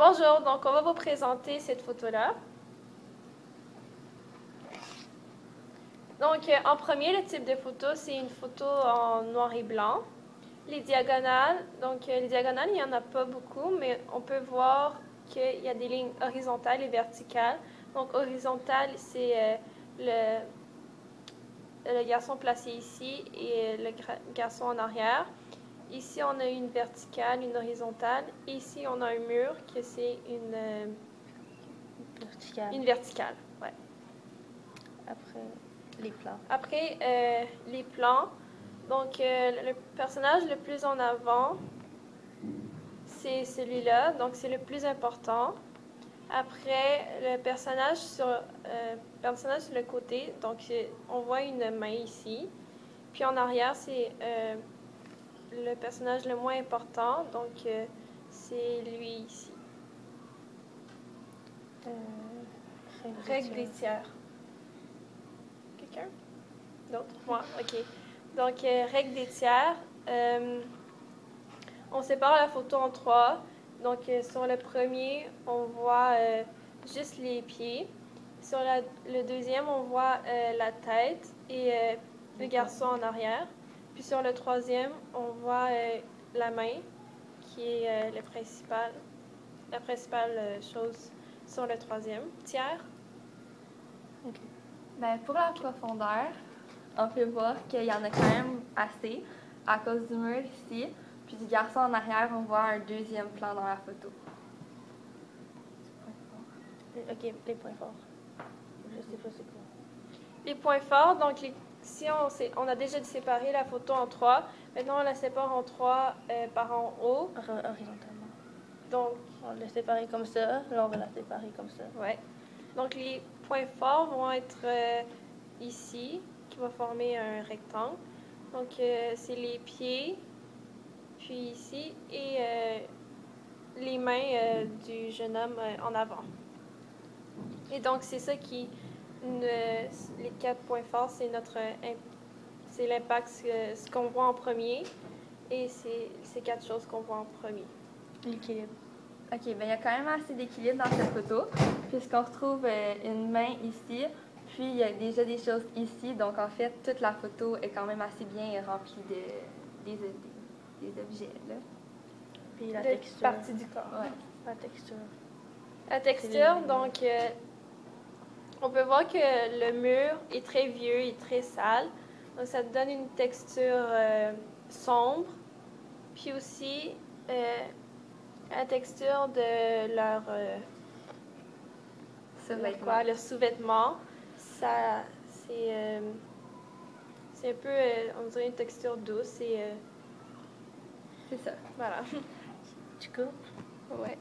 Bonjour, donc on va vous présenter cette photo-là. Donc en premier, le type de photo, c'est une photo en noir et blanc. Les diagonales, il n'y en a pas beaucoup, mais on peut voir qu'il y a des lignes horizontales et verticales. Donc horizontale, c'est le garçon placé ici et le garçon en arrière. Ici, on a une verticale, une horizontale. Et ici, on a un mur que c'est une verticale. Ouais. Après, les plans. Après, les plans. Donc, le personnage le plus en avant, c'est celui-là. Donc, c'est le plus important. Après, le personnage sur le côté. Donc, on voit une main ici. Puis en arrière, c'est le personnage le moins important. Donc, c'est lui ici. Règle des tiers. Quelqu'un? D'autres? Moi, OK. Donc, règle des tiers. On sépare la photo en trois. Donc, sur le premier, on voit juste les pieds. Sur le deuxième, on voit la tête et le garçon en arrière. Puis sur le troisième, on voit la main, qui est la principale chose sur le troisième tiers. OK. Ben, pour la profondeur, on peut voir qu'il y en a quand même assez à cause du mur ici. Puis du garçon en arrière, on voit un deuxième plan dans la photo. OK, les points forts. Je sais pas c'est quoi. Les points forts, donc si on a déjà séparé la photo en trois, maintenant on la sépare en trois par en haut. Horizontalement. Donc, on l'a séparée comme ça, là on va la séparer comme ça. Ouais. Donc les points forts vont être ici, qui va former un rectangle. Donc c'est les pieds, puis ici, et les mains du jeune homme en avant. Et donc c'est ça qui, les 4 points forts, c'est l'impact, ce qu'on voit en premier, et c'est ces 4 choses qu'on voit en premier. L'équilibre. OK, bien il y a quand même assez d'équilibre dans cette photo, puisqu'on retrouve une main ici, puis il y a déjà des choses ici, donc en fait, toute la photo est quand même assez bien remplie des objets, là. Puis la texture. Partie du corps. Ouais, la texture. La texture, donc, on peut voir que le mur est très vieux et très sale. Donc, ça donne une texture sombre. Puis aussi, la texture de leur sous-vêtement, ça, c'est un peu, on dirait une texture douce. Et, c'est ça. Voilà. Tu coupes? Ouais.